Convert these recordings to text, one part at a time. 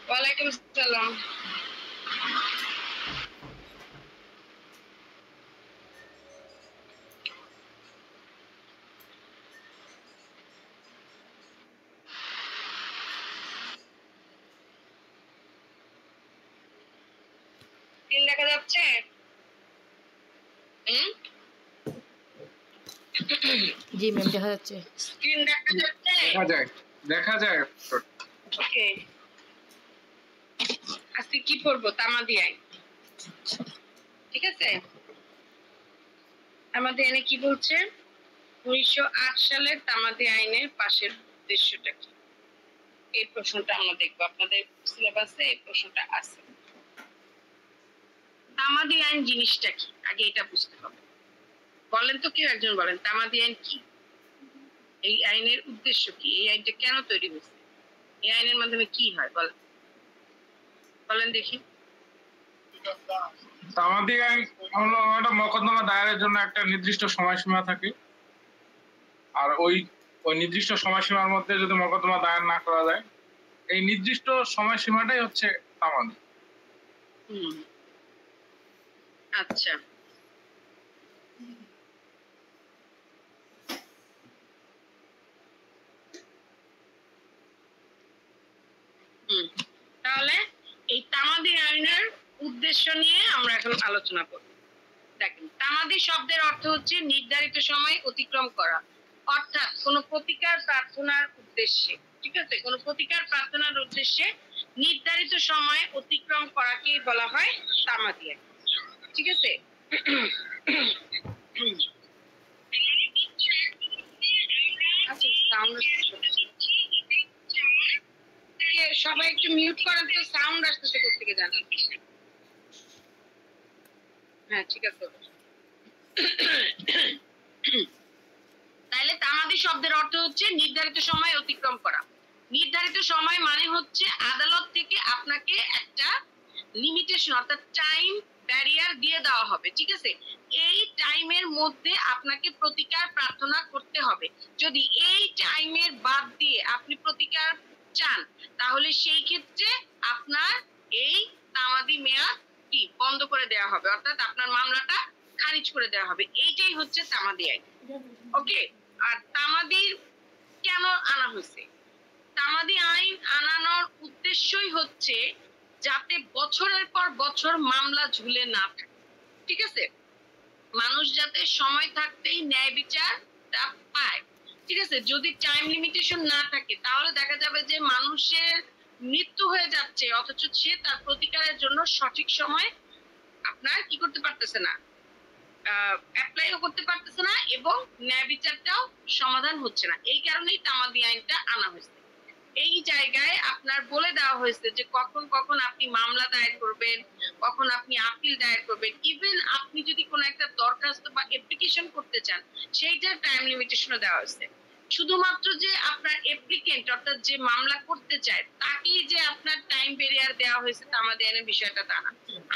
ওয়ালাইকুম আসসালাম। স্ক্রিন দেখা যাচ্ছে? জি ম্যাম, দেখা যাচ্ছে। স্ক্রিন দেখা যাচ্ছে? দেখা যায়। ওকে, আজকে কি পড়বো? তামাদি আইন, ঠিক আছে? তামাদি আইনে কি বলছে? 1908 সালের তামাদি আইনের পাশের উদ্দেশ্যটা কি? এই প্রশ্নটা আমরা দেখবো, আপনাদের সিলেবাসে এই প্রশ্নটা আছে। তামাদি আইন জিনিসটা কি, আগে এটা বুঝতে হবে। বলেন তো, কেউ একজন বলেন তামাদি আইন কি? এই আইনের উদ্দেশ্য কি? এই আইনটা কেন তৈরি হয়েছে? এই আইনের মাধ্যমে কি হয় বলেন, বলেন দেখি। তামাদি আইন হলো একটা মোকদ্দমা দায়েরের জন্য একটা নির্দিষ্ট সময়সীমা থাকে, আর ওই নির্দিষ্ট সময়সীমার মধ্যে যদি মোকদ্দমা দায়ের না করা যায়, এই নির্দিষ্ট সময়সীমাটাই হচ্ছে তামাদি। আচ্ছা, তাহলে এই তামাদি আইনের উদ্দেশ্য নিয়ে আমরা এখন আলোচনা করব। দেখেন, তামাদি শব্দের অর্থ হচ্ছে নির্ধারিত সময় অতিক্রম করা, অর্থাৎ কোনো প্রতিকার প্রার্থনার উদ্দেশ্যে, ঠিক আছে, কোনো প্রতিকার প্রার্থনার উদ্দেশ্যে নির্ধারিত সময় অতিক্রম করাকে বলা হয় তামাদি আইন, ঠিক আছে? আচ্ছা, সাউন্ড সবাই একটু মিউট করেন তো, সাউন্ড আসতেছে কোথা থেকে জানেন? হ্যাঁ, ঠিক আছে। তাহলে তামাদি শব্দের অর্থ হচ্ছে নির্ধারিত সময় অতিক্রম করা। নির্ধারিত সময় মানে হচ্ছে আদালত থেকে আপনাকে একটা লিমিটেশন অর্থাৎ টাইম ব্যারিয়ার দিয়ে দেওয়া হবে, ঠিক আছে? এই টাইমের মধ্যে আপনাকে প্রতিকার প্রার্থনা করতে হবে। যদি এই টাইমের বাদ দিয়ে আপনি প্রতিকার চান, তাহলে সেই ক্ষেত্রে আপনার এই তামাদি মেয়াদ কি বন্ধ করে দেওয়া হবে, অর্থাৎ আপনার মামলাটা খারিজ করে দেওয়া হবে। এইটাই হচ্ছে তামাদি আইন, ওকে? আর তামাদি কেন আনা হয়েছে? তামাদি আইন আনানোর উদ্দেশ্যই হচ্ছে যাতে বছরের পর বছর মামলা ঝুলে না থাকে, ঠিক আছে? মানুষ যাতে সময় থাকতেই ন্যায় বিচারটা পায়, ঠিক আছে? যদি টাইম লিমিটেশন না থাকে, তাহলে দেখা যাবে যে মানুষের মৃত্যু হয়ে যাচ্ছে, অথচ সে তার প্রতিকারের জন্য সঠিক সময় আপনার কি করতে পারতেছে না, অ্যাপ্লাইও করতে পারতেছে না, এবং ন্যায় বিচারটাও সমাধান হচ্ছে না। এই কারণেই তামাদি আইনটা আনা হয়েছে। এই জায়গায় আপনার বলে দেওয়া হয়েছে যে কখন কখন আপনি মামলা দায়ের করবেন, কখন আপনি আপিল দায়ের করবেন। ইভেন আপনি যদি কোনো একটা দরখাস্ত বা অ্যাপ্লিকেশন করতে চান, সেইটার টাইম লিমিটেশনও দেওয়া হয়েছে। শুধুমাত্র যে আপনার অ্যাপ্লিকেন্ট অর্থাৎ যে মামলা করতে চায় তাকেই যে আপনার টাইম ব্যারিয়ার দেওয়া হয়েছে তামাদি আইনের বিষয়টা তা না।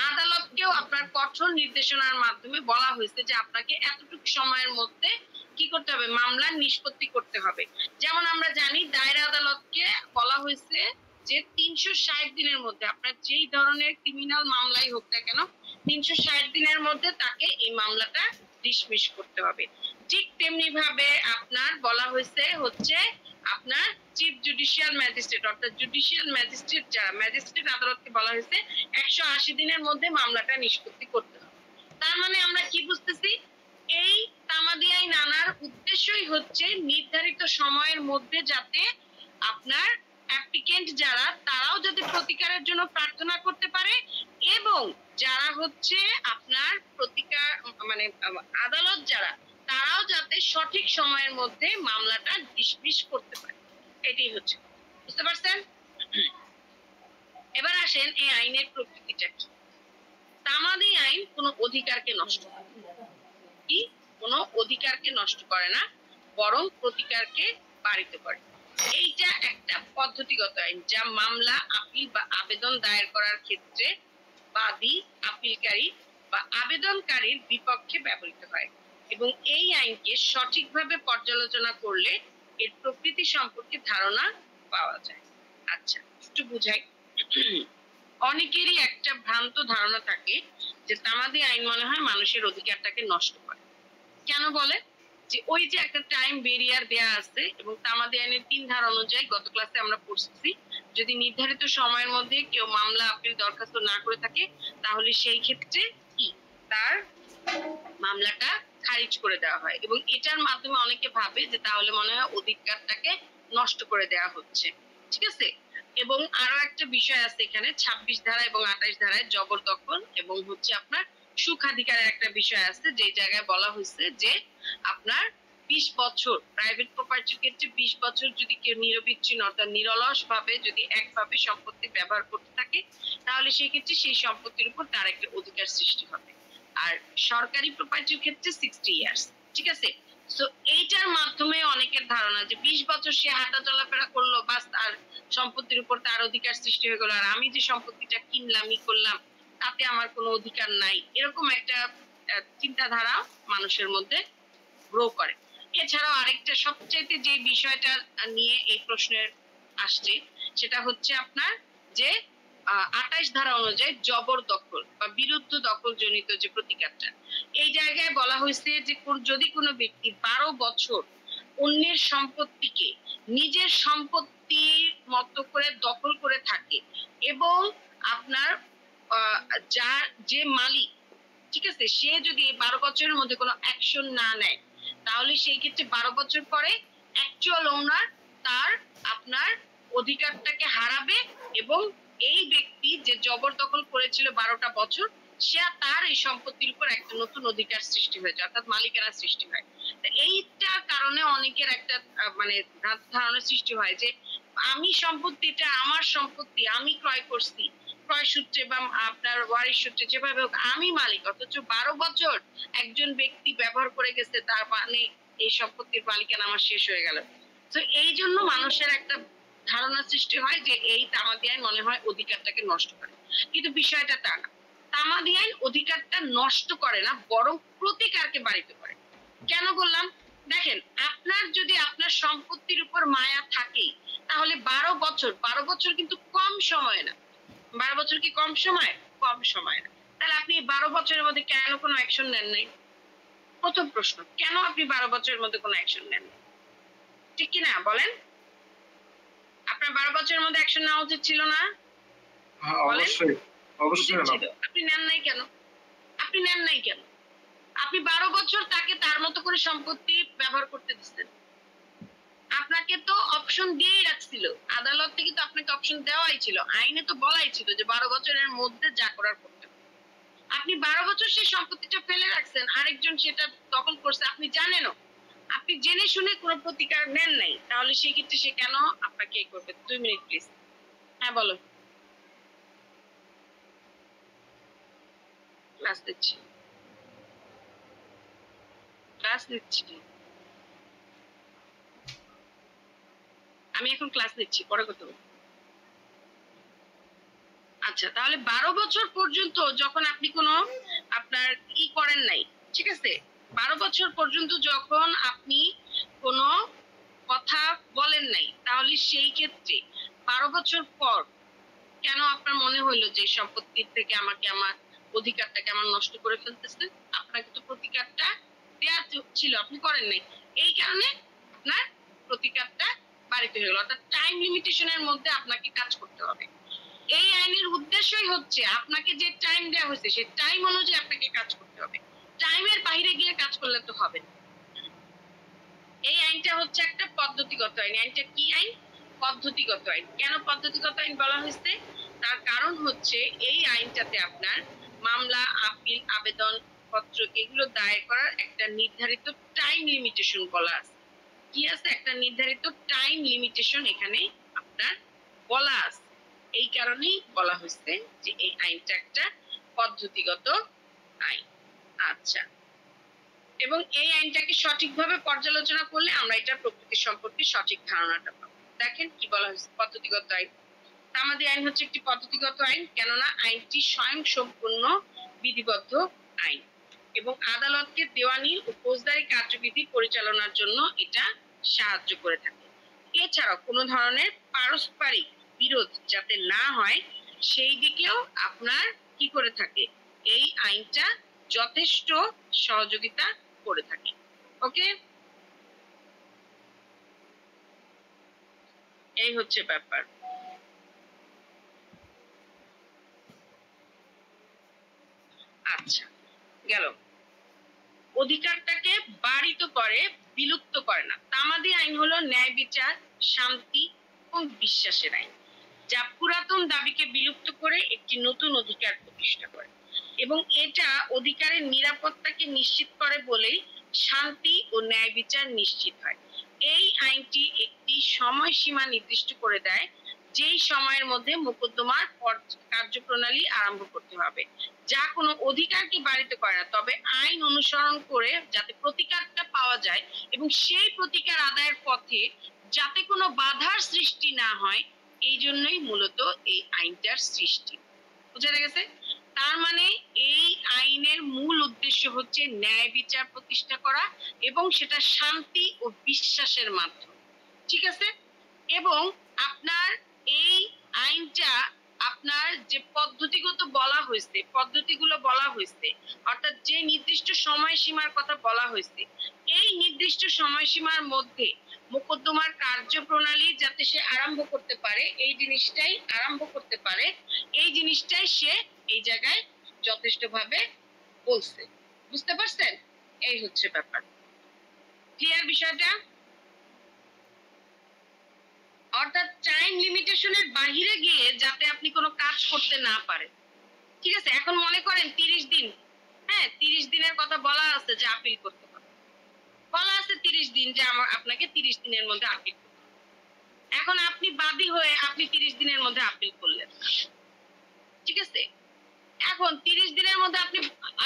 আদালতকেও আপনার কঠোর নির্দেশনার মাধ্যমে বলা হয়েছে যে আপনাকে এতটুকু সময়ের মধ্যে কি করতে হবে, মামলা নিষ্পত্তি করতে হবে। যেমন আমরা জানি দায়রা আদালতকে বলা হয়েছে যে 360 দিনের মধ্যে আপনার যেই ধরনের ক্রিমিনাল মামলাই হোক না কেন, 360 দিনের মধ্যে তাকে এই মামলাটা ডিসমিস করতে হবে। ঠিক তেমনি ভাবে আপনার বলা হয়েছে হচ্ছে আপনার চিফ জুডিশিয়াল ম্যাজিস্ট্রেট অর্থাৎ জুডিশিয়াল ম্যাজিস্ট্রেট যারা, ম্যাজিস্ট্রেট আদালতকে বলা হয়েছে 180 দিনের মধ্যে মামলাটা নিষ্পত্তি করতে হবে। তার মানে আমরা কি বুঝতেছি, এই তামাদি আইন আনার উদ্দেশ্যই হচ্ছে নির্ধারিত সময়ের মধ্যে যাতে আপনার অ্যাপ্লিকেন্ট যারা তারাও যাতে প্রতিকারের জন্য প্রার্থনা করতে পারে, এবং যারা হচ্ছে আপনার প্রতিকার মানে আদালত যারা তারাও যাতে সঠিক সময়ের মধ্যে মামলাটা ডিসমিস করতে পারে। এটাই হচ্ছে, বুঝতে পারছেন? এবার আসেন এই আইনের প্রকৃতিটা কি। তামাদি আইন কোনো অধিকারকে নষ্ট করে, কি কোনো অধিকারকে নষ্ট করে না, বরং প্রতিকারকে বাড়িত করে। এইটা একটা পদ্ধতিগত আইন যা মামলা, আপিল বা আবেদন দায়ের করার ক্ষেত্রে বাদী, আপিলকারী বা আবেদনকারীর বিপক্ষে ব্যবহৃত হয়, এবং এই আইনকে সঠিকভাবে পর্যালোচনা করলে এর প্রকৃতি সম্পর্কে ধারণা পাওয়া যায়। আচ্ছা, একটু বুঝাই। অনেকেরই একটা ভ্রান্ত ধারণা থাকে যে তামাদি আইন মনে হয় মানুষের অধিকারটাকে নষ্ট করে। কেন বলে? যে ওই যে একটা টাইম ব্যারিয়ার দেয়া আছে, এবং তামাদি আইনের 3 ধারা অনুযায়ী গত ক্লাসে আমরা পড়ছি, যদি নির্ধারিত সময়ের মধ্যে কেউ মামলা আপিল দরখাস্ত না করে থাকে তাহলে সেই ক্ষেত্রে কি তার মামলাটা খারিজ করে দেওয়া হয়, এবং এটার মাধ্যমে অনেকে ভাবে যে তাহলে মনে হয় অধিকারটাকে নষ্ট করে দেওয়া হচ্ছে। ঠিক আছে? এবং আরো একটা বিষয় আছে এখানে 26 ধারা এবং 28 ধারায় জবরদখল এবং হচ্ছে আপনার সুখাধিকারের একটা বিষয় আছে, যে জায়গায় বলা হয়েছে যে আপনার 20 বছর প্রাইভেট প্রপার্টির ক্ষেত্রে 20 বছর যদি কেউ নিরবিচ্ছিন্ন অর্থাৎ নিরলস ভাবে যদি একভাবে সম্পত্তি ব্যবহার করতে থাকে তাহলে সেই ক্ষেত্রে সেই সম্পত্তির উপর তার একটা অধিকার সৃষ্টি হবে। আর সরকারি প্রপার্টির ক্ষেত্রে 60 ইয়ার্স। ঠিক আছে? সো এইটার মাধ্যমে অনেকের ধারণা যে 20 বছর সে হাঁটা চলাফেরা করলো, বাস তার সম্পত্তির উপর তার অধিকার সৃষ্টি হয়ে গেল, আর আমি যে সম্পত্তিটা কিনলাম ই করলাম তাতে আমার কোনো অধিকার নাই, এরকম একটা চিন্তাধারা মানুষের মধ্যে গ্রো করে। এছাড়াও আরেকটা সবচাইতে যে বিষয়টা নিয়ে এই প্রশ্নের আসছে সেটা হচ্ছে আপনার যে 28 ধারা অনুযায়ী জবরদখল বা বিরুদ্ধ দখল জনিত যে প্রতিকারটা, এই জায়গায় বলা হয়েছে যে যদি কোনো ব্যক্তি 12 বছর অন্যের সম্পত্তিকে নিজের সম্পত্তির মতো করে দখল করে থাকে এবং আপনার যার যে মালিক, ঠিক আছে, সে যদি 12 বছরের মধ্যে কোনো অ্যাকশন না নেয় তাহলে সেই ক্ষেত্রে 12 বছর পরে অ্যাকচুয়াল ওনার তার আপনার অধিকারটাকে হারাবে, এবং এই ব্যক্তি যে জবরদখল করেছিল 12টা বছর সে তার এই সম্পত্তির উপর একটা নতুন অধিকার সৃষ্টি হয়েছে, অর্থাৎ মালিকানা সৃষ্টি হয়। এইটার কারণে অনেকের একটা মানে ধারণা সৃষ্টি হয় যে আমি সম্পত্তিটা আমার সম্পত্তি, আমি ক্রয় করছি, ক্রয় সূত্রে বা আপনার ওয়ারিশ সূত্রে যেভাবে হোক আমি মালিক, অথচ 12 বছর একজন ব্যক্তি ব্যবহার করে গেছে, তার মানে এই সম্পত্তির মালিকানা আমার শেষ হয়ে গেল। তো এই জন্য মানুষের একটা ধারণা সৃষ্টি হয় যে এই তামাদি আইন মনে হয় অধিকারটাকে নষ্ট করে, কিন্তু বিষয়টা তা না। তামাদি আইন অধিকারটা নষ্ট করে না, বরং প্রতিকারকে বাড়িতে করে। কেন বললাম? দেখেন, আপনার যদি আপনার সম্পত্তির উপর মায়া থাকে তাহলে 12 বছর কিন্তু কম সময় না। 12 বছর কি কম সময়? কম সময় না। তাহলে আপনি 12 বছরের মধ্যে কেন কোনো অ্যাকশন নেন নাই? প্রথম প্রশ্ন, কেন আপনি 12 বছরের মধ্যে কোনো অ্যাকশন নেন? ঠিক কি না বলেন? আপনার 12 বছরের মধ্যে অ্যাকশন নেওয়া উচিত ছিল না? অবশ্যই অবশ্যই ছিল। আপনি নেন নাই কেন? আপনি নেন নাই কেন? আপনি 12 বছর তাকে তার মতো করে সম্পত্তি ব্যবহার করতে দিচ্ছেন। আপনাকে তো অপশন দিয়েই রাখছিল, আদালত থেকে তো আপনাকে অপশন দেওয়াই ছিল, আইনে তো বলাই ছিল যে 12 বছরের মধ্যে যা করার করতে। আপনি 12 বছর সেই সম্পত্তিটা ফেলে রাখছেন, আরেকজন সেটা দখল করছে, আপনি জানেনও, আপনি জেনে শুনে কোনো প্রতিকার নেন নাই, তাহলে সেই ক্ষেত্রে সে কেন আপনাকে এই করবে? 2 মিনিট প্লিজ। হ্যাঁ বলো। ক্লাস দিচ্ছি, ক্লাস দিচ্ছি, আমি এখন ক্লাস নিচ্ছি, পরে কথা বলবো। আচ্ছা, তাহলে 12 বছর পর্যন্ত যখন আপনি কোনো আপনার ই করেন নাই, ঠিক আছে, 12 বছর পর্যন্ত যখন আপনি কোনো কথা বলেন নাই, তাহলে সেই ক্ষেত্রে 12 বছর পর কেন আপনার মনে হইলো যে সম্পত্তির থেকে আমাকে আমার অধিকারটাকে আমার নষ্ট করে ফেলতেছে? আপনাকে তো প্রতিকারটা দেওয়া ছিল, আপনি করেন নাই, এই কারণে আপনার প্রতিকারটা বাড়িতে হয়ে গেল। অর্থাৎ টাইম লিমিটেশনের মধ্যে আপনাকে কাজ করতে হবে। এই আইনের উদ্দেশ্যই হচ্ছে আপনাকে যে টাইম দেওয়া হয়েছে সেই টাইম অনুযায়ী আপনাকে কাজ করতে হবে, টাইমের বাইরে গিয়ে কাজ করলে তো হবে না। এই আইনটা হচ্ছে একটা পদ্ধতিগত আইন। আইনটা কি আইন? পদ্ধতিগত আইন। কেন পদ্ধতিগত আইন বলা হয়েছে? তার কারণ হচ্ছে এই আইনটাতে আপনার মামলা, আপিল, আবেদন পত্র এগুলো দায়ের করার একটা নির্ধারিত টাইম লিমিটেশন বলা আছে। কি আছে? একটা নির্ধারিত টাইম লিমিটেশন এখানে আপনার বলা আছে। এই কারণেই বলা হয়েছে যে এই আইনটা একটা পদ্ধতিগত আইন। আচ্ছা, এবং এই আইনটাকে সঠিকভাবে পর্যালোচনা করলে আমরা এটার প্রকৃতি সম্পর্কে সঠিক ধারণাটা পাবো। দেখেন কি বলা হয়েছে, পদ্ধতিগত আইন। তামাদি আইন হচ্ছে একটি পদ্ধতিগত আইন, কেননা আইনটি স্বয়ং সম্পূর্ণ বিধিবদ্ধ আইন এবং আদালতকে দেওয়ানি ও ফৌজদারি কার্যবিধি পরিচালনার জন্য এটা সাহায্য করে থাকে। এছাড়াও কোনো ধরনের পারস্পরিক বিরোধ যাতে না হয় সেই দিকেও আপনার কি করে থাকে, এই আইনটা যথেষ্ট সহযোগিতা করে থাকে। ওকে, এই হচ্ছে ব্যাপার। আচ্ছা, গেল। অধিকারটাকে বাড়িত করে, বিলুপ্ত করে না। তামাদি আইন হলো ন্যায় বিচার, শান্তি এবং বিশ্বাসের আইন, যা পুরাতন দাবিকে বিলুপ্ত করে একটি নতুন অধিকার প্রতিষ্ঠা করে, এবং এটা অধিকারের নিরাপত্তাকে নিশ্চিত করে বলেই শান্তি ও ন্যায় বিচার নিশ্চিত হয়। এই আইনটি একটি সময়সীমা নির্দিষ্ট করে দেয়, যেই সময়ের মধ্যে মোকদ্দমার কার্যপ্রণালী আরম্ভ করতে হবে, যা কোনো অধিকারকে বাড়িত করে না, তবে আইন অনুসরণ করে যাতে প্রতিকারটা পাওয়া যায় এবং সেই প্রতিকার আদায়ের পথে যাতে কোনো বাধার সৃষ্টি না হয়, এই জন্যই মূলত এই আইনটার সৃষ্টি। বুঝা গেছে? তার মানে এই আইনের মূল উদ্দেশ্য হচ্ছে ন্যায় বিচার প্রতিষ্ঠা করা, এবং সেটা শান্তি ও বিশ্বাসের মাধ্যমে। ঠিক আছে? এবং আপনার এই আইনটা আপনার যে পদ্ধতিগত বলা হয়েছে, পদ্ধতিগুলো বলা হয়েছে, অর্থাৎ যে নির্দিষ্ট সময়সীমার কথা বলা হয়েছে, এই নির্দিষ্ট সময়সীমার মধ্যে মোকদ্দমার কার্যপ্রণালী যাতে সে আরম্ভ করতে পারে, এই জিনিসটাই আরম্ভ করতে পারে, এই জিনিসটাই সে এই জায়গায় যথেষ্টভাবে বলছে। বুঝতে পারছেন? এই হচ্ছে ব্যাপার। ক্লিয়ার বিষয়টা? অর্থাৎ টাইম লিমিটেশনের বাহিরে গিয়ে যাতে আপনি কোনো কাজ করতে না পারেন। ঠিক আছে? এখন মনে করেন 30 দিন, হ্যাঁ 30 দিনের কথা বলা আছে যে আপিল করতে হবে, বলা আছে 30 দিন যে আপনাকে 30 দিনের মধ্যে আপিল করতে হবে। এখন আপনি বাদী হয়ে আপনি 30 দিনের মধ্যে আপিল করলেন, ঠিক আছে? এখন 30 দিনের মধ্যে আপনি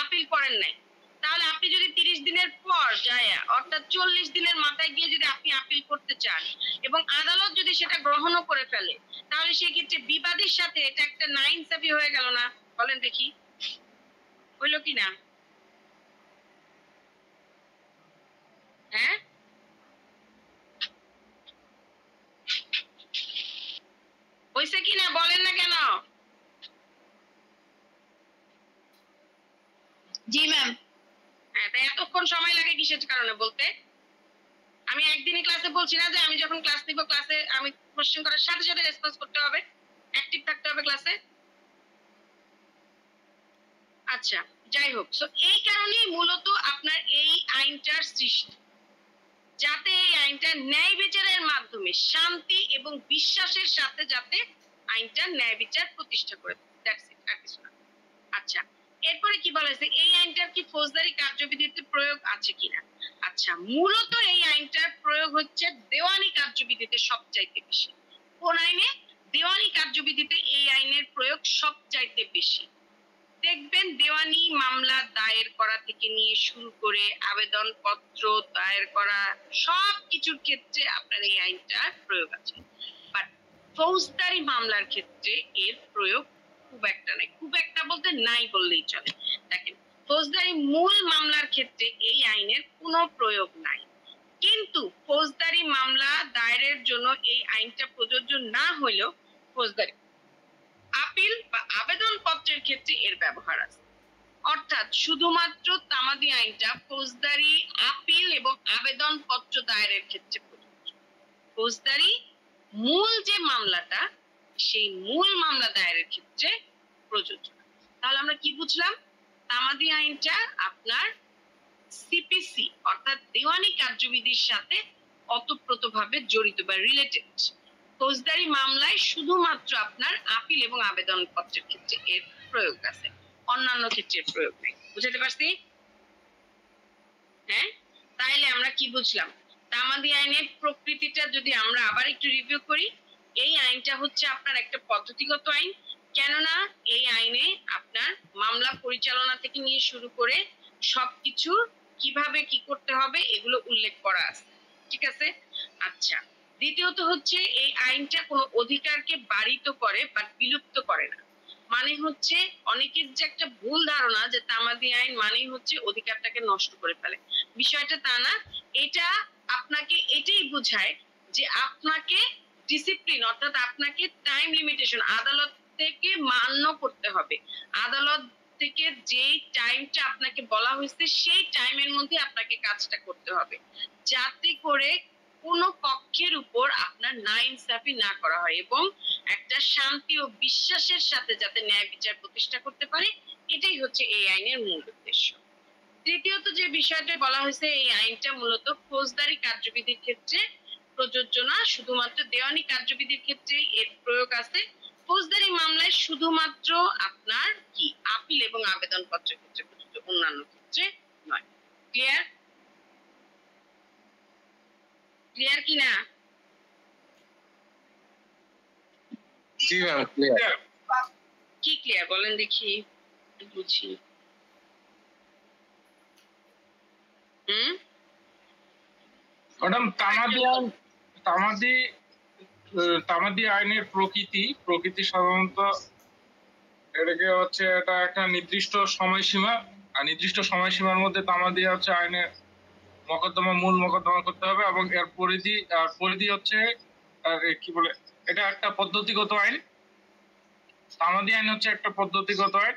আপিল করেন নাই, তাহলে আপনি যদি 30 দিনের পর যায়, অর্থাৎ 40 দিনের মাথায় গিয়ে যদি আপনি আপিল করতে চান এবং আদালত যদি সেটা গ্রহণও করে ফেলে, তাহলে সেক্ষেত্রে বিবাদীর সাথে এটা একটা নাইনসাফি হয়ে গেল না? বলেন দেখি, হইল কি না? হ্যাঁ, হয়েছে কি না বলেন না কেন? জি ম্যাম। হ্যাঁ, তাই এতক্ষণ সময় লাগে কিসের কারণে বলতে? আমি একদিনই ক্লাসে বলছি না যে আমি যখন ক্লাস নিব, ক্লাসে আমি কোশ্চেন করার সাথে সাথে রেসপন্স করতে হবে, অ্যাক্টিভ থাকতে হবে ক্লাসে। আচ্ছা, যাই হোক, সো এই কারণেই মূলত আপনার এই আইনটার সৃষ্টি, যাতে এই আইনটা ন্যায় বিচারের মাধ্যমে শান্তি এবং বিশ্বাসের সাথে যাতে আইনটা ন্যায় বিচার প্রতিষ্ঠা করে। দ্যাটস ইট, আর কিছু না। আচ্ছা, এরপরে কি বলা হয়েছে, এই আইনটার কি ফৌজদারি কার্যবিধিতে প্রয়োগ আছে কিনা? আচ্ছা, মূলত এই আইনটার প্রয়োগ হচ্ছে দেওয়ানি কার্যবিধিতে সবচাইতে বেশি। কোন আইনে? দেওয়ানি কার্যবিধিতে এই আইনের প্রয়োগ সবচাইতে বেশি। দেখবেন দেওয়ানি মামলা দায়ের করা থেকে নিয়ে শুরু করে আবেদন পত্র দায়ের করা সব কিছুর ক্ষেত্রে আপনার এই আইনটার প্রয়োগ আছে, বাট ফৌজদারি মামলার ক্ষেত্রে এর প্রয়োগ খুব একটা নাই। খুব একটা বলতে নাই বললেই চলে। দেখেন, ফৌজদারি মূল মামলার ক্ষেত্রে এই আইনের কোনো প্রয়োগ নাই, কিন্তু ফৌজদারি মামলা দায়েরের জন্য এই আইনটা প্রযোজ্য না হলেও ফৌজদারি আপিল বা আবেদন পত্রের ক্ষেত্রে এর ব্যবহার আছে। অর্থাৎ শুধুমাত্র তামাদি আইনটা ফৌজদারি আপিল এবং আবেদন পত্র দায়েরের ক্ষেত্রে প্রযোজ্য। ফৌজদারি মূল যে মামলাটা, সেই মূল মামলা দায়েরের ক্ষেত্রে প্রযোজ্য। তাহলে আমরা কি বুঝলাম? তামাদি আইনটা আপনার সিপিসি অর্থাৎ দেওয়ানি কার্যবিধির সাথে ওতপ্রোতভাবে জড়িত বা রিলেটেড। ফৌজদারি মামলায় শুধুমাত্র আপনার আপিল এবং আবেদন পত্রের ক্ষেত্রে এর প্রয়োগ আছে, অন্যান্য ক্ষেত্রে প্রয়োগ নেই। বুঝতে পারছি? হ্যাঁ, তাইলে আমরা কি বুঝলাম? তামাদি আইনের প্রকৃতিটা যদি আমরা আবার একটু রিভিউ করি, এই আইনটা হচ্ছে আপনার একটা পদ্ধতিগত আইন, কেননা এই আইনে আপনার মামলা পরিচালনা থেকে নিয়ে শুরু করে সবকিছু কিভাবে কি করতে হবে এগুলো উল্লেখ করা আছে। ঠিক আছে? আচ্ছা, দ্বিতীয়ত হচ্ছে এই আইনটা কোনো অধিকারকে বাড়িত করে বা বিলুপ্ত করে না। মানে হচ্ছে অনেকের যে একটা ভুল ধারণা যে তামাদি আইন মানেই হচ্ছে অধিকারটাকে নষ্ট করে ফেলে, বিষয়টা তা না। এটা আপনাকে এটাই বোঝায় যে আপনাকে ডিসিপ্লিন অর্থাৎ আপনাকে টাইম লিমিটেশন, আদালত থেকে হবে। আদালত থেকে যেই টাইমটা আপনাকে বলা হয়েছে সেই টাইমের মধ্যে আপনাকে কাজটা করতে হবে, যাতে করে কোনো পক্ষের উপর আপনার নাইনসাফি না করা হয় এবং একটা শান্তি ও বিশ্বাসের সাথে যাতে ন্যায় বিচার প্রতিষ্ঠা করতে পারে, এটাই হচ্ছে এই আইনের মূল উদ্দেশ্য। তৃতীয়ত যে বিষয়টা বলা হয়েছে, এই আইনটা মূলত ফৌজদারি কার্যবিধির ক্ষেত্রে প্রযোজ্য না, শুধুমাত্র দেওয়ানি কার্যবিধির ক্ষেত্রে এর প্রয়োগ আছে। ফৌজদারি মামলায় শুধুমাত্র আপনার কি আপিল এবং আবেদন পত্রের ক্ষেত্রে প্রযোজ্য, অন্যান্য ক্ষেত্রে নয়। ক্লিয়ার? ক্লিয়ার কি না? জি ম্যাম ক্লিয়ার। কি ক্লিয়ার বলেন দেখি, বুঝি। ম্যাডাম, তামাদি আইনের প্রকৃতি সাধারণত এটাকে হচ্ছে এটা একটা নির্দিষ্ট সময়সীমা, আর নির্দিষ্ট সময়সীমার মধ্যে তামাদি হচ্ছে আইনের মূল মোকদ্দমা করতে হবে, এবং এর পরিধি হচ্ছে কি বলে, এটা একটা পদ্ধতিগত আইন। তামাদি আইন হচ্ছে একটা পদ্ধতিগত আইন,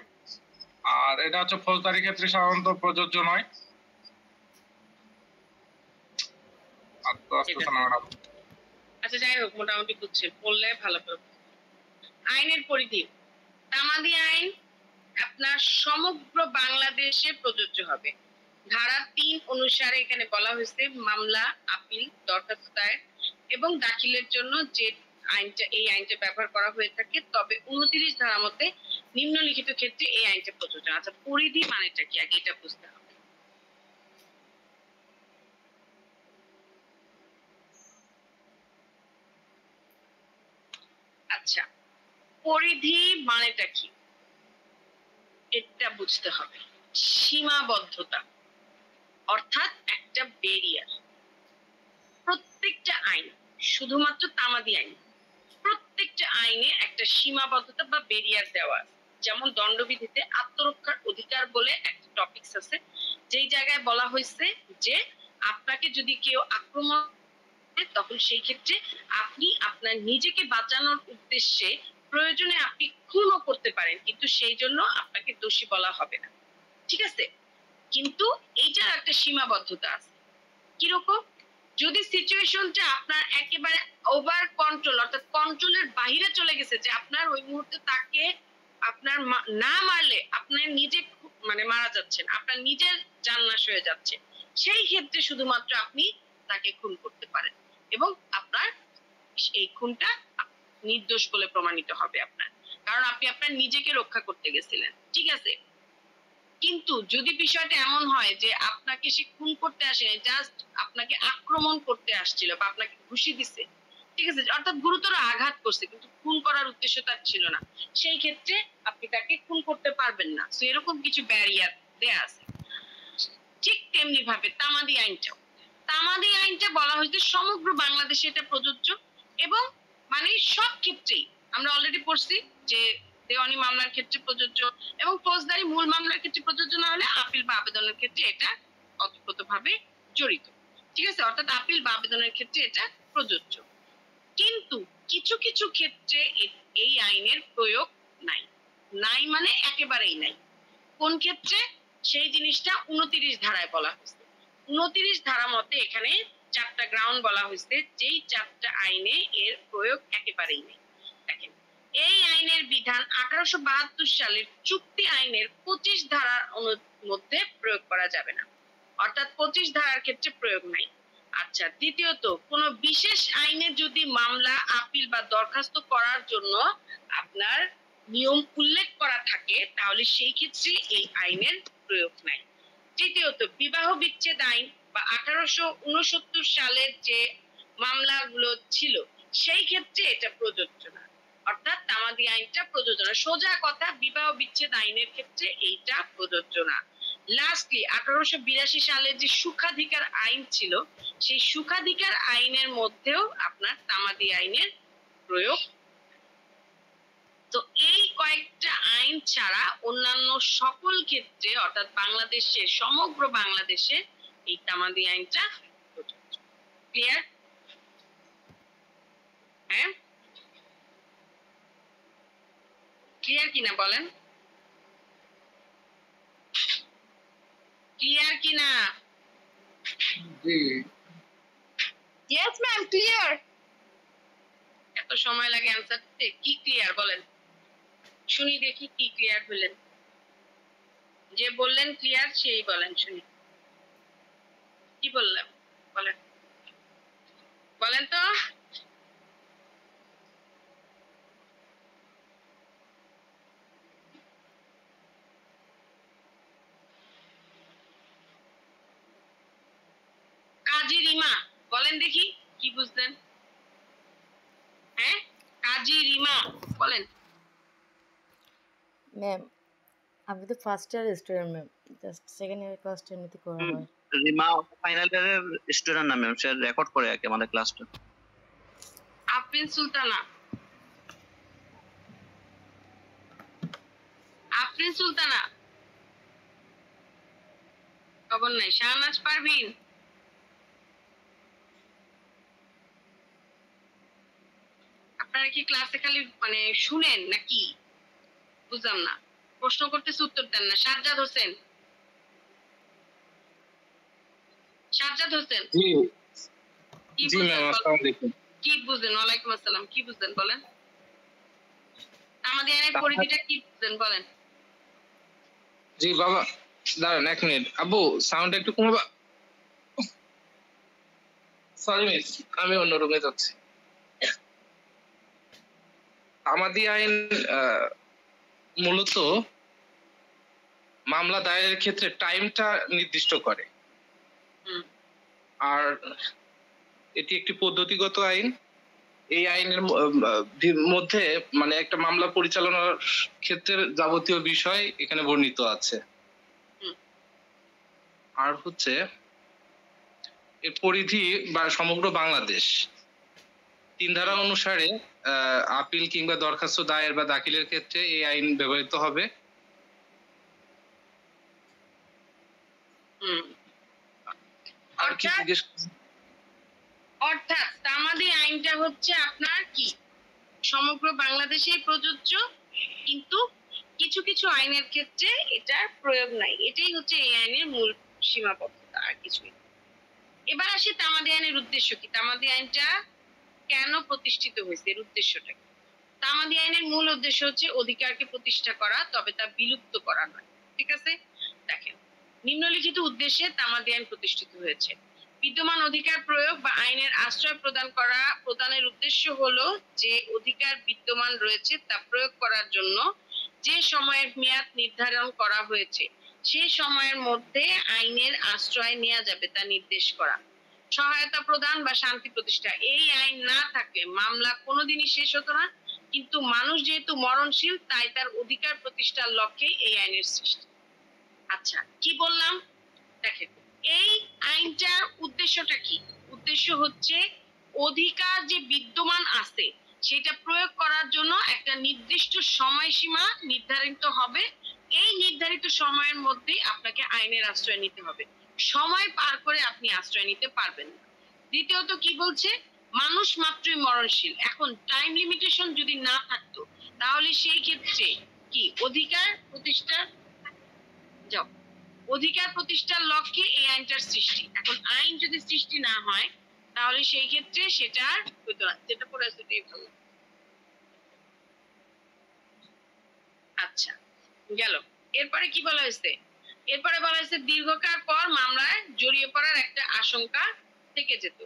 আর এটা হচ্ছে ফৌজদারি ক্ষেত্রে সাধারণত প্রযোজ্য নয়। আচ্ছা যাই হোক, মোটামুটি বুঝছে, বললে ভালো করে। আইনের পরিধি, তামাদি আইন আপনার সমগ্র বাংলাদেশে প্রযোজ্য হবে। ধারা 3 অনুসারে এখানে বলা হয়েছে মামলা, আপিল, দরখাস্ত দায়ের এবং দাখিলের জন্য যে এই আইনটা ব্যবহার করা হয়ে থাকে, তবে 29 ধারা মতে নিম্নলিখিত ক্ষেত্রে এই আইনটা প্রযোজ্য। আচ্ছা, পরিধি মানেটা কি আগে এটা বুঝতে হবে। আচ্ছা, পরিধি মানেটা কি এটা বুঝতে হবে। সীমাবদ্ধতা, অর্থাৎ একটা ব্যারিয়ার। প্রত্যেকটা আইন, শুধুমাত্র তামাদি আইন, প্রত্যেকটা আইনে একটা সীমাবদ্ধতা বা ব্যারিয়ার দেওয়া আছে। যেমন দণ্ডবিধিতে আত্মরক্ষার অধিকার বলে একটা টপিকস আছে, যেই জায়গায় বলা হয়েছে যে আপনাকে যদি কেউ আক্রমণ করে, তখন সেই ক্ষেত্রে আপনি আপনার নিজেকে বাঁচানোর উদ্দেশ্যে প্রয়োজনে আপনি খুনও করতে পারেন, কিন্তু সেই জন্য আপনাকে দোষী বলা হবে না। ঠিক আছে? কিন্তু এইটার একটা সীমাবদ্ধতা আছে। কিরকম? যদি সিচুয়েশনটা আপনার একেবারে ওভার কন্ট্রোল, অর্থাৎ কন্ট্রোলের বাইরে চলে গেছে, যে আপনার ওই মুহূর্তে তাকে আপনার না মারলে আপনার নিজে মানে মারা যাচ্ছেন, আপনার নিজের জান নাশ হয়ে যাচ্ছে, সেই ক্ষেত্রে শুধুমাত্র আপনি তাকে খুন করতে পারেন এবং আপনার এই খুনটা নির্দোষ বলে প্রমাণিত হবে আপনার, কারণ আপনি আপনার নিজেকে রক্ষা করতে গেছিলেন। ঠিক আছে? কিন্তু যদি বিষয়টা এমন হয় যে আপনাকে সে খুন করতে আসেনি, জাস্ট আপনাকে আক্রমণ করতে আসছিল বা আপনাকে ঘুষি দিছে, ঠিক আছে, অর্থাৎ গুরুতর আঘাত করছে, কিন্তু খুন করার উদ্দেশ্য তার ছিল না, সেই ক্ষেত্রে আপনি তাকে খুন করতে পারবেন না। সো এরকম কিছু ব্যারিয়ার দেয়া আছে। ঠিক তেমনি ভাবে তামাদি আইনটা বলা হয়েছে সমগ্র বাংলাদেশে এটা প্রযোজ্য, এবং মানে সব ক্ষেত্রেই আমরা অলরেডি পড়ছি যে দেওয়ানি মামলার ক্ষেত্রে প্রযোজ্য, এবং ফৌজদারি মূল মামলার ক্ষেত্রে প্রযোজ্য না হলে আপিল বা আবেদনের ক্ষেত্রে এটা ওতপ্রোতভাবে জড়িত। ঠিক আছে? অর্থাৎ আপিল বা আবেদনের ক্ষেত্রে এটা প্রযোজ্য। কিন্তু কিছু কিছু ক্ষেত্রে এই আইনের প্রয়োগ নাই মানে একেবারেই নাই। কোন ক্ষেত্রে? সেই জিনিসটা 29 ধারায় বলা হয়েছে। 29 ধারা মতে এখানে 4টা গ্রাউন্ড বলা হয়েছে, যেই 4টা আইনে এর প্রয়োগ একেবারেই নেই। দেখেন, এই আইনের বিধান 1872 সালের চুক্তি আইনের 25 ধারার মধ্যে প্রয়োগ করা যাবে না, অর্থাৎ 25 ধারার ক্ষেত্রে প্রয়োগ নাই। আচ্ছা, দ্বিতীয়ত, কোন বিশেষ আইনে যদি মামলা, আপিল বা দরখাস্ত করার জন্য আপনার নিয়ম উল্লেখ করা থাকে, তাহলে সেই ক্ষেত্রে এই আইনের প্রয়োগ নাই। তৃতীয়ত, বিবাহ বিচ্ছেদ আইন বা 1869 সালের যে মামলাগুলো ছিল, সেই ক্ষেত্রে এটা প্রযোজ্য না, অর্থাৎ তামাদি আইনটা প্রযোজ্য না। সোজা কথা, বিবাহ বিচ্ছেদ আইনের ক্ষেত্রে এইটা প্রযোজ্য না। লাস্টলি 1882 সালের যে সুখাধিকার আইন ছিল, সেই সুখাধিকার আইনের মধ্যেও আপনার তামাদি আইনের প্রয়োগ। তো এই কয়েকটা আইন ছাড়া অন্যান্য সকল ক্ষেত্রে, অর্থাৎ বাংলাদেশের সমগ্র বাংলাদেশে এই তামাদি আইনটা প্রযোজ্য। ক্লিয়ার? হ্যাঁ, ক্লিয়ার কিনা বলেন। ক্লিয়ার কিনা? জি Yes, ma'am, clear. এত সময় লাগে অ্যান্সার দিতে? কি ক্লিয়ার বলেন, শুনি দেখি কি ক্লিয়ার হলেন। যে বললেন ক্লিয়ার সেই বলেন শুনি। কি বললাম বলেন, বলেন তো। কাজী রিমা বলেন দেখি কি বুঝলেন? হ্যাঁ, কাজী রিমা বলেন। ম্যাম আমি তো first year student ma'am, just second year ক্লাসটা এমনিতে করা হয়। রিমা ফাইনাল ইয়ারের স্টুডেন্ট না ম্যাম, সে রেকর্ড করে আর কি আমাদের ক্লাসটা। আফরিন সুলতানা, আফরিন সুলতানা খবর নাই। শাহনাজ পারভিন, আপনারা কি ক্লাসে খালি মানে শুনেন নাকি? বুঝলাম না, প্রশ্ন করতেছে উত্তর দেন না। সাজ্জাদ হোসেন, সাজ্জাদ হোসেন জি কি জি বুঝলেন ম্যাম, বলেন? আসসালামু আলাইকুম। কি বুঝলেন? ওয়ালাইকুম আসসালাম, কি বুঝলেন বলেন? আমাদের এর পরিধিটা কি বুঝলেন বলেন? জি বাবা, দাঁড়ান 1 মিনিট। আব্বু সাউন্ড একটু কমাবা। সরি মিস, আমি অন্য রুমে যাচ্ছি। আমাদের আইন মূলত মামলা দায়েরের ক্ষেত্রে টাইমটা নির্দিষ্ট করে। হুম, আর এটি একটি পদ্ধতিগত আইন। এই আইনের মধ্যে মানে একটা মামলা পরিচালনার ক্ষেত্রে যাবতীয় বিষয় এখানে বর্ণিত আছে। হুম। আর হচ্ছে এর পরিধি বা সমগ্র বাংলাদেশ। 3 ধারা অনুসারে আপিল কিংবা দরখাস্ত দায়ের বা দাখিলের ক্ষেত্রে এই আইন ব্যবহৃত হবে। হুম। আর কি অর্থাৎ জিজ্ঞেস অর্থাৎ তামাদি আইনটা হচ্ছে আপনার কি সমগ্র বাংলাদেশেই প্রযোজ্য, কিন্তু কিছু কিছু আইনের ক্ষেত্রে এটার প্রয়োগ নাই। এটাই হচ্ছে এই আইনের মূল সীমাবদ্ধতা, আর কিছুই না। এবার আসি তামাদি আইনের উদ্দেশ্য কি, তামাদি আইনটা কেন প্রতিষ্ঠিত হয়েছে, এর উদ্দেশ্যটা কি? তামাদি আইনের মূল উদ্দেশ্য হচ্ছে অধিকারকে প্রতিষ্ঠা করা, তবে তা বিলুপ্ত করা নয়। ঠিক আছে, দেখেন নিম্নলিখিত উদ্দেশ্যে তামাদি আইন প্রতিষ্ঠিত হয়েছে। বিদ্যমান অধিকার প্রয়োগ বা আইনের আশ্রয় প্রদানের উদ্দেশ্য হলো যে অধিকার বিদ্যমান রয়েছে তা প্রয়োগ করার জন্য যে সময়ের মেয়াদ নির্ধারণ করা হয়েছে সেই সময়ের মধ্যে আইনের আশ্রয় নেওয়া যাবে তা নির্দেশ করা। সহায়তা প্রদান বা শান্তি প্রতিষ্ঠা। এই আইন না থাকলে মামলা কোনোদিনই শেষ হতো না, কিন্তু মানুষ যেহেতু মরণশীল তাই তার অধিকার প্রতিষ্ঠার লক্ষ্যে এই আইনের সৃষ্টি। আচ্ছা, কি বললাম দেখেন, এই আইনটার উদ্দেশ্যটা কি? উদ্দেশ্য হচ্ছে অধিকার যে বিদ্যমান আছে সেটা প্রয়োগ করার জন্য একটা নির্দিষ্ট সময়সীমা নির্ধারিত হবে। এই নির্ধারিত সময়ের মধ্যেই আপনাকে আইনের আশ্রয় নিতে হবে, সময় পার করে আপনি আশ্রয় নিতে পারবেন না। দ্বিতীয়ত কি বলছে, মানুষ মাত্রই মরণশীল। এখন টাইম লিমিটেশন যদি না থাকতো তাহলে সেই ক্ষেত্রে কি অধিকার প্রতিষ্ঠা যাও অধিকার প্রতিষ্ঠার লক্ষ্যে এই আইনটার সৃষ্টি। এখন আইন যদি সৃষ্টি না হয় তাহলে সেই ক্ষেত্রে সেটা আর হতো না। যেটা পড়ে আছে এটাই ভালো। আচ্ছা, গেল। এরপরে কি বলা হয়েছে? এরপরে বলা হয়েছে দীর্ঘকাল পর মামলায় জড়িয়ে পড়ার একটা আশঙ্কা থেকে যেত।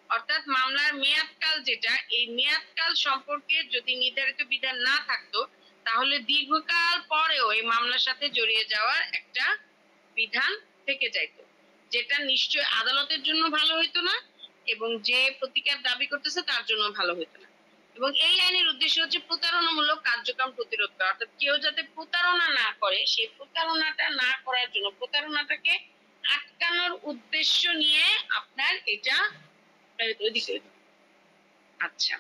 অর্থাৎ মামলার মেয়াদকাল যেটা, এই মেয়াদকাল সম্পর্কে যদি নির্ধারিত বিধান না থাকতো তাহলে দীর্ঘকাল পরেও এই মামলার সাথে জড়িয়ে যাওয়ার একটা বিধান থেকে যাইতো, যেটা নিশ্চয় আদালতের জন্য ভালো হইতো না এবং যে প্রতিকার দাবি করতেছে তার জন্য ভালো হইতো না। এবং এই আইনের উদ্দেশ্য হচ্ছে প্রতারণামূলক কার্যক্রম প্রতিরোধ করা। অর্থাৎ কেউ যাতে প্রতারণা না করে, সেই প্রতারণাটা না করার জন্য, প্রতারণাটাকে আটকানোর উদ্দেশ্য নিয়ে আপনার এটা ওইদিকে। আচ্ছা,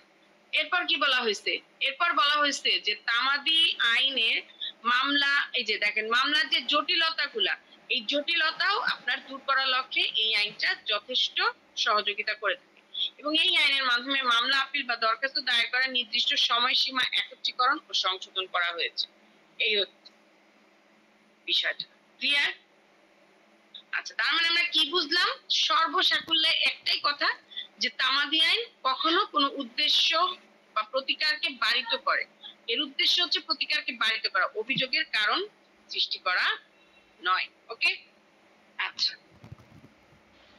এরপর কি বলা হয়েছে? এরপর বলা হয়েছে যে তামাদি আইনের মামলা, এই যে দেখেন মামলার যে জটিলতাগুলা, এই জটিলতাও আপনার দূর করার লক্ষ্যে এই আইনটা যথেষ্ট সহযোগিতা করে থাকে। এবং এই আইনের মাধ্যমে মামলা, আপিল বা দরখাস্ত দায়ের করার নির্দিষ্ট সময়সীমা একত্রীকরণ ও সংশোধন করা হয়েছে। এই হচ্ছে বিষয়টা। ক্লিয়ার? আচ্ছা, তার মানে আমরা কি বুঝলাম? সর্বসাকুল্যে একটাই কথা, যে তামাদি আইন কখনো কোনো উদ্দেশ্য বা প্রতিকারকে বারিত করে। এর উদ্দেশ্য হচ্ছে প্রতিকারকে বারিত করা, অভিযোগের কারণ সৃষ্টি করা নয়। ওকে, আচ্ছা।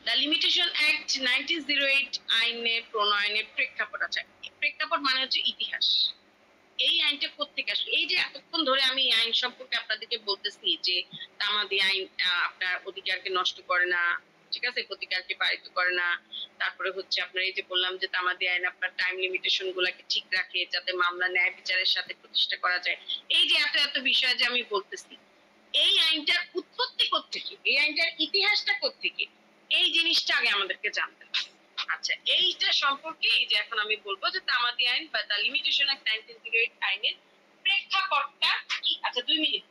দ্য লিমিটেশন অ্যাক্ট 1908 আইনের প্রণয়নের প্রেক্ষাপট আছে। প্রেক্ষাপট মানে হচ্ছে ইতিহাস। এই আইনটা কোত্থেকে আসলো? এই যে এতক্ষণ ধরে আমি এই আইন সম্পর্কে আপনাদেরকে বলতেছি যে তামাদি আইন আপনার অধিকারকে নষ্ট করে না, ঠিক আছে, প্রতিকারকে বারিত করে না। তারপরে হচ্ছে আপনার এই যে বললাম যে তামাদি আইন আপনার টাইম লিমিটেশন গুলাকে ঠিক রাখে যাতে মামলা ন্যায় বিচারের সাথে প্রতিষ্ঠা করা যায়। এই যে এত এত বিষয় যে আমি বলতেছি, এই আইনটার উৎপত্তি কোত্থেকে, এই আইনটার ইতিহাসটা কোত্থেকে, এই জিনিসটা আগে আমাদেরকে জানতে হবে। আচ্ছা, এইটা সম্পর্কে এই যে এখন আমি বলবো যে তামাদি আইন বা দ্য লিমিটেশন অ্যাক্ট 1908 আইনের প্রেক্ষাপটটা কি। আচ্ছা, 2 মিনিট।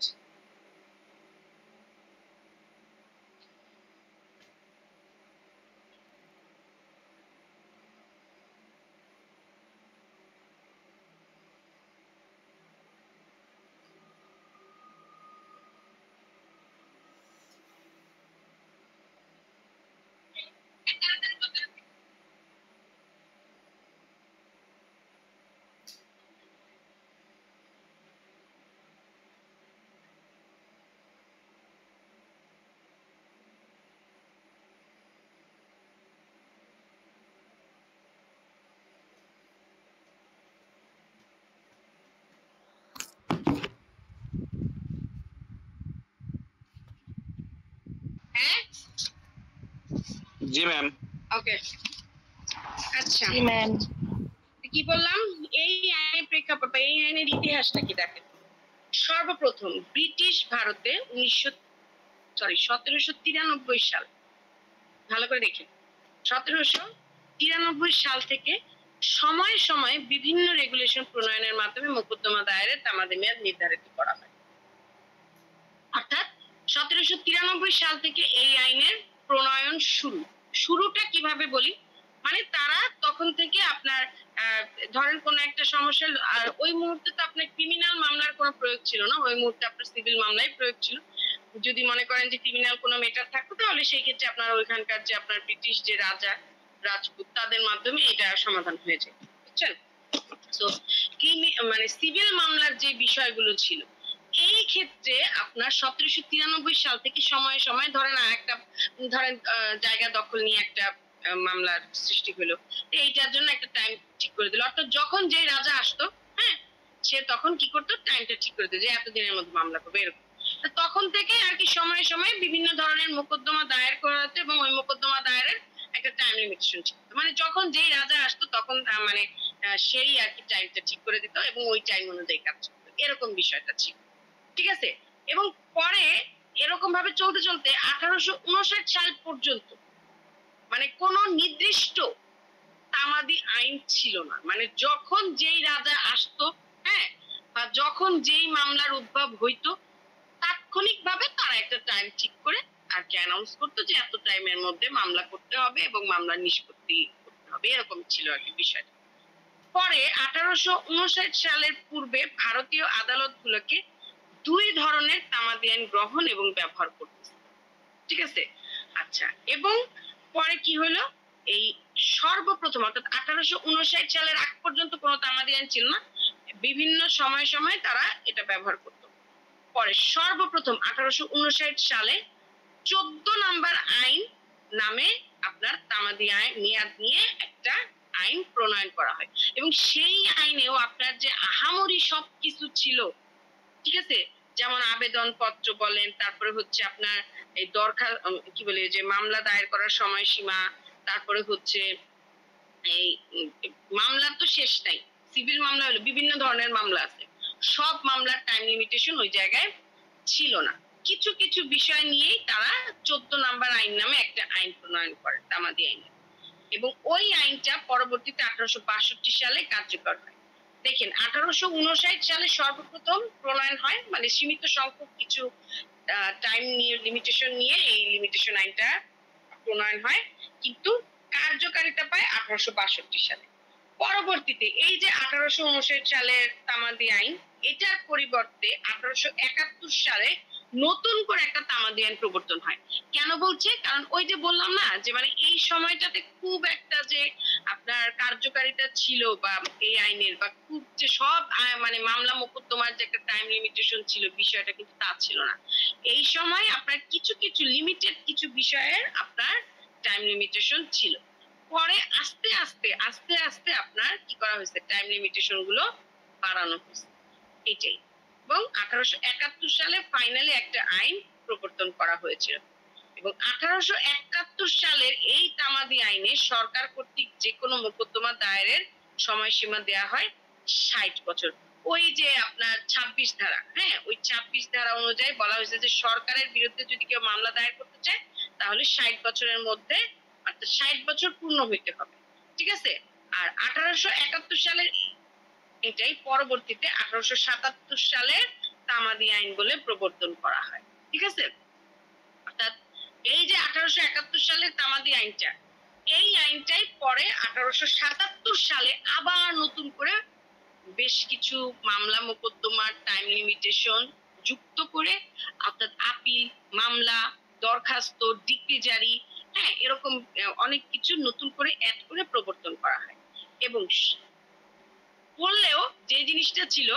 হ্যাঁ, জি ম্যাম। ওকে, আচ্ছা, জি ম্যাম। কি বললাম? এই আইনের প্রেক্ষাপট বা এই আইনের ইতিহাসটা কি দেখেন। সর্বপ্রথম ব্রিটিশ ভারতে 1793 সাল, ভালো করে দেখেন, 1793 সাল থেকে সময়ে সময়ে বিভিন্ন রেগুলেশন প্রণয়নের মাধ্যমে মোকদ্দমা দায়েরের তামাদি মেয়াদ নির্ধারিত করা হয়। অর্থাৎ 1793 সাল থেকে এই আইনের প্রণয়ন শুরুটা কিভাবে বলি, মানে তারা তখন থেকে আপনার ধরেন কোন একটা সমস্যা, আর ওই মুহূর্তে তো আপনার ক্রিমিনাল মামলার কোনো প্রয়োগ ছিল না, ওই মুহূর্তে আপনার সিভিল মামলাই প্রয়োগ ছিল। যদি মনে করেন যে ক্রিমিনাল কোনো মেটার থাকতো, তাহলে সেই ক্ষেত্রে আপনার ওইখানকার যে আপনার ব্রিটিশ যে রাজা রাজপুত তাদের মাধ্যমে এটা সমাধান হয়ে যায়, বুঝছেন? তো মানে সিভিল মামলার যে বিষয়গুলো ছিল, এই ক্ষেত্রে আপনার 1793 সাল থেকে সময়ে সময়ে ধরেন জায়গা দখল নিয়ে একটা মামলার সৃষ্টি হলো, এইটার জন্য একটা টাইম ঠিক করে দিল। অর্থাৎ যখন যে রাজা আসতো, হ্যাঁ, সে তখন কি করতো, টাইমটা ঠিক করে দিত যে এতদিনের মধ্যে মামলা করবে, এরকম। তখন থেকে আর কি সময়ে সময়ে বিভিন্ন ধরনের মোকদ্দমা দায়ের করা হতো এবং ওই মোকদ্দমা দায়েরের একটা টাইম লিমিটেশন ছিল। মানে যখন যেই রাজা আসতো তখন মানে সেই আর কি টাইমটা ঠিক করে দিত এবং ওই টাইম অনুযায়ী কাজ করতো, এরকম বিষয়টা ছিল, ঠিক আছে। এবং পরে এরকম ভাবে চলতে চলতে 1859 সাল পর্যন্ত মানে কোনো নির্দিষ্ট তামাদি আইন ছিল না। মানে যখন যেই রাজা আসতো, হ্যাঁ, বা যখন যেই মামলার উদ্ভব হইতো, তাৎক্ষণিকভাবে তারা একটা টাইম ঠিক করে আর কি অ্যানাউন্স করতো যে এত টাইমের মধ্যে মামলা করতে হবে এবং মামলা নিষ্পত্তি করতে হবে, এরকম ছিল আর কি বিষয়টা। পরে 1859 সালের পূর্বে ভারতীয় আদালতগুলোকে 2 ধরনের তামাদি আইন গ্রহণ এবং ব্যবহার করতেছে, ঠিক আছে। আচ্ছা, এবং পরে কি হলো, এই সর্বপ্রথম অর্থাৎ 1859 সালের আগ পর্যন্ত কোনো তামাদি আইন ছিল না, বিভিন্ন সময়ে সময়ে তারা এটা ব্যবহার করত। পরে সর্বপ্রথম 1859 সালে 14 নাম্বার আইন নামে আপনার তামাদি আইন মেয়াদ নিয়ে একটা আইন প্রণয়ন করা হয় এবং সেই আইনেও আপনার যে আহামরি সবকিছু ছিল, ঠিক আছে, যেমন আবেদন পত্র বলেন, তারপরে হচ্ছে আপনার এই দরখাস্ত কি বলে যে মামলা দায়ের করার সময়সীমা, তারপরে হচ্ছে এই মামলা তো শেষ নাই, সিভিল মামলা হলো বিভিন্ন ধরনের মামলা আছে, সব মামলার টাইম লিমিটেশন ওই জায়গায় ছিল না। কিছু কিছু বিষয় নিয়েই তারা 14 নাম্বার আইন নামে একটা আইন প্রণয়ন করে, তামাদি আইন, এবং ওই আইনটা পরবর্তীতে 1862 সালে কার্যকর হয়। দেখেন 1859 সালে সর্বপ্রথম প্রণয়ন হয়, মানে সীমিত সংখ্যক কিছু টাইম নিয়ে লিমিটেশন নিয়ে এই লিমিটেশন আইনটা প্রণয়ন হয়, কিন্তু কার্যকারিতা পায় 1862 সালে। পরবর্তীতে এই যে 1859 সালের তামাদি আইন, এটার পরিবর্তে 1871 সালে নতুন করে একটা তামাদি আইন প্রবর্তন হয়। কেন বলছে? কারণ ওই যে বললাম না যে মানে এই সময়টাতে খুব একটা যে আপনার কার্যকারিতা ছিল বা এই আইনের বা খুব যে সব মানে মামলা মোকদ্দমার যে একটা টাইম লিমিটেশন ছিল, বিষয়টা কিন্তু তা ছিল না। এই সময় আপনার কিছু কিছু লিমিটেড কিছু বিষয়ের আপনার টাইম লিমিটেশন ছিল। পরে আস্তে আস্তে আস্তে আস্তে আপনার কি করা হয়েছে, টাইম লিমিটেশন গুলো বাড়ানো হয়েছে, এটাই। এবং 1871 সালে ফাইনালি একটা আইন প্রবর্তন করা হয়েছিল। এবং 1871 সালের এই তামাদি আইনে সরকার কর্তৃক যে কোনো মোকদ্দমা দায়েরের সময়সীমা দেয়া হয় 60 বছর। ওই যে আপনার 26 ধারা, হ্যাঁ, ওই 26 ধারা অনুযায়ী বলা হয়েছে যে সরকারের বিরুদ্ধে যদি কেউ মামলা দায়ের করতে চায় তাহলে 60 বছরের মধ্যে, অর্থাৎ 60 বছর পূর্ণ হইতে হবে, ঠিক আছে। আর 1871 সালের এটাই পরবর্তীতে 1877 সালে তামাদি আইন বলে প্রবর্তন করা হয়, ঠিক আছে। অর্থাৎ এই যে 1871 সালের তামাদি আইনটা, এই আইনটাই পরে 1877 সালে আবার নতুন করে বেশ কিছু মামলা মোকদ্দমার টাইম লিমিটেশন যুক্ত করে, অর্থাৎ আপিল, মামলা, দরখাস্ত, ডিক্রি জারি, হ্যাঁ, এরকম অনেক কিছু নতুন করে অ্যাড করে প্রবর্তন করা হয়। এবং বললেও যে জিনিসটা ছিল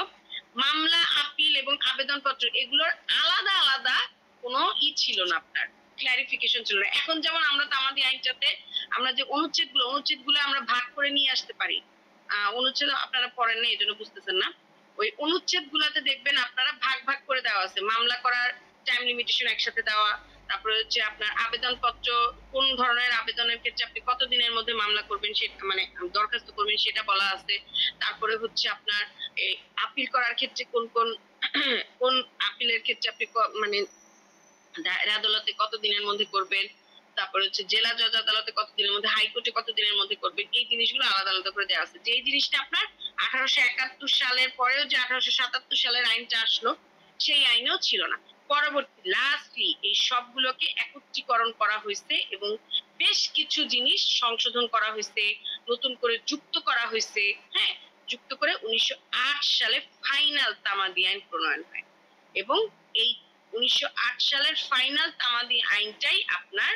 মামলা, আপিল এবং আবেদনপত্র এগুলোর আলাদা আলাদা কোনো ছিল না, আপনার ক্লারিফিকেশন ছিল না। এখন যেমন আমরা তামাদি আইনটাতে আমরা যে অনুচ্ছেদগুলো আমরা ভাগ করে নিয়ে আসতে পারি, অনুচ্ছেদ আপনারা পড়েন না এই জন্য বুঝতেছেন না, ওই অনুচ্ছেদ গুলাতে দেখবেন আপনারা ভাগ ভাগ করে দেওয়া আছে। মামলা করার টাইম লিমিটেশন একসাথে দেওয়া, তারপরে হচ্ছে আপনার আবেদনপত্র, কোন ধরনের আবেদনের ক্ষেত্রে আপনি কতদিনের মধ্যে মামলা করবেন সেটা মানে দরখাস্ত করবেন সেটা বলা আছে। তারপরে হচ্ছে আপনার এই আপিল করার ক্ষেত্রে কোন কোন কোন আপিলের ক্ষেত্রে আপনি মানে দায়ের আদালতে কতদিনের মধ্যে করবেন, তারপরে হচ্ছে জেলা জজ আদালতে কতদিনের মধ্যে, হাইকোর্টে কতদিনের মধ্যে করবেন, এই জিনিসগুলো আলাদা আলাদা করে দেওয়া আছে। যে জিনিসটা আপনার 1871 সালের পরেও যে 1877 সালের আইনটা আসলো সেই আইনেও ছিল না। পরবর্তী লাস্টলি এই সবগুলোকে একত্রীকরণ করা হয়েছে এবং বেশ কিছু জিনিস সংশোধন করা হয়েছে, নতুন করে যুক্ত করা হয়েছে, হ্যাঁ, যুক্ত করে 1908 সালে ফাইনাল তামাদি আইন প্রণয়ন হয়। এবং এই 1908 সালের ফাইনাল তামাদি আইনটাই আপনার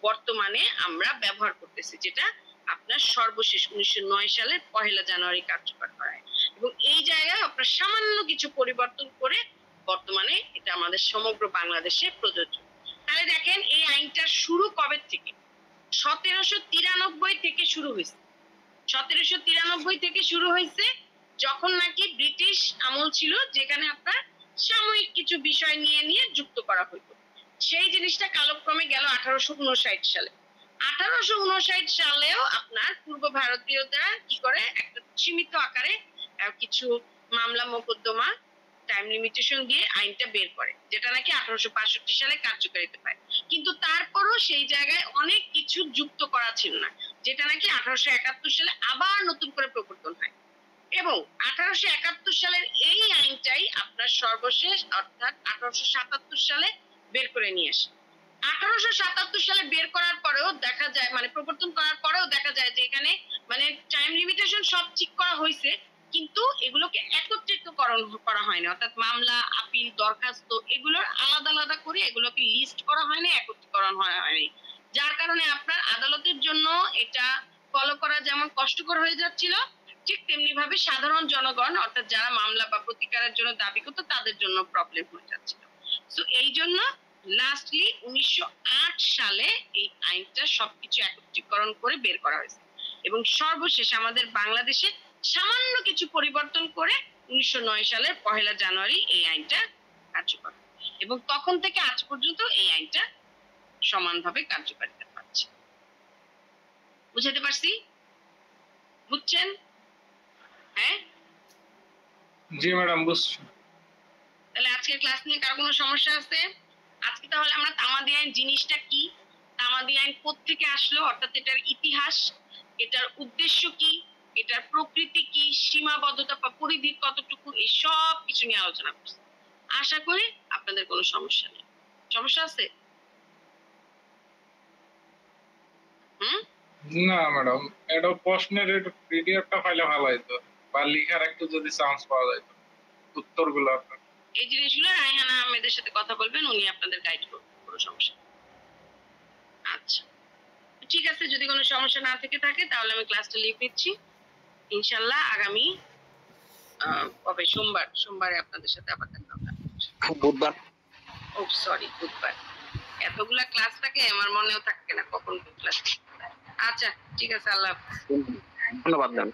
বর্তমানে আমরা ব্যবহার করতেছি, যেটা আপনার সর্বশেষ 1909 সালের 1 জানুয়ারি কার্যকর হয়। এবং এই জায়গায় আপনার সামান্য কিছু পরিবর্তন করে বর্তমানে এটা আমাদের সমগ্র বাংলাদেশে প্রযোজ্য। তাহলে দেখেন এই আইনটার শুরু কবে থেকে? 1793 থেকে শুরু হয়েছে। 1793 থেকে শুরু হয়েছে, যখন নাকি ব্রিটিশ আমল ছিল, যেখানে আপনার সাময়িক কিছু বিষয় নিয়ে নিয়ে যুক্ত করা হতো। সেই জিনিসটা কালক্রমে গেল 1859 সালে। 1859 সালেও আপনার পূর্ব ভারতীয়রা কি করে একটা সীমিত আকারে কিছু মামলা মোকদ্দমা টাইম লিমিটেশন দিয়ে আইনটা বের করে, যেটা নাকি 1865 সালে কার্যকারিতা পায়। কিন্তু তারপরও সেই জায়গায় অনেক কিছু যুক্ত করা ছিল না, যেটা নাকি 1871 সালে আবার নতুন করে প্রবর্তন হয়। এবং 1871 সালের এই আইনটাই আপনার সর্বশেষ, অর্থাৎ 1877 সালে বের করে নিয়ে আসে। 1877 সালে বের করার পরেও দেখা যায়, মানে প্রবর্তন করার পরেও দেখা যায় যে এখানে মানে টাইম লিমিটেশন সব ঠিক করা হয়েছে, কিন্তু এগুলোকে একত্রিতকরণ করা হয়নি। অর্থাৎ মামলা, আপিল, দরখাস্ত এগুলোর আলাদা আলাদা করে এগুলোকে লিস্ট করা হয়নি, একত্রীকরণ হয়নি। যার কারণে আপনার আদালতের জন্য এটা ফলো করা যেমন কষ্টকর হয়ে যাচ্ছিল, ঠিক তেমনি ভাবে সাধারণ জনগণ, অর্থাৎ যারা মামলা বা প্রতিকারের জন্য দাবি করতো তাদের জন্য প্রবলেম হয়ে যাচ্ছিল। তো এই জন্য লাস্টলি 1908 সালে এই আইনটা সবকিছু একত্রীকরণ করে বের করা হয়েছে। এবং সর্বশেষ আমাদের বাংলাদেশে সামান্য কিছু পরিবর্তন করে 1909 সালের 1 জানুয়ারি এই আইনটা কার্যকর। এবং তখন থেকে আজ পর্যন্ত এই আইনটা সমানভাবে কার্যকারিতা পাচ্ছে। বুঝাতে পারছি? বুঝছেন? হ্যাঁ, জি ম্যাডাম, বুঝছি। তাহলে আজকের ক্লাস নিয়ে কার কোনো সমস্যা আছে? আজকে তাহলে আমরা তামাদি আইন জিনিসটা কি, তামাদি আইন কোত্থেকে আসলো, অর্থাৎ এটার ইতিহাস, এটার উদ্দেশ্য কি, এটার প্রকৃতি কি, সীমাবদ্ধতা বা পরিধি কতটুকু, এই সব কিছু নিয়ে আলোচনা করছি। আশা করি আপনাদের কোনো সমস্যা নেই। সমস্যা আছে? না ম্যাডাম, এটা প্রশ্নের একটু পিডিএফটা পাইলে ভালো হতো, বা লিখার একটু যদি চান্স পাওয়া যেত উত্তরগুলো আপনার। এই জিনিসগুলো রায়হান আহমেদের সাথে কথা বলবেন, উনি আপনাদের গাইড করবেন, কোনো সমস্যা নেই। আচ্ছা ঠিক আছে, যদি কোনো সমস্যা না থেকে থাকে তাহলে আমি ক্লাসটা লিভ নিচ্ছি। ইনশাল্লাহ আগামী কবে, সোমবারে আপনাদের সাথে আবার দেখা হবে। বুধবার। ও সরি, বুধবার। এতগুলা ক্লাস থাকে আমার মনেও থাকে না কখন ক্লাস। আচ্ছা ঠিক আছে, আল্লাহ হাফেজ। ধন্যবাদ ম্যাম।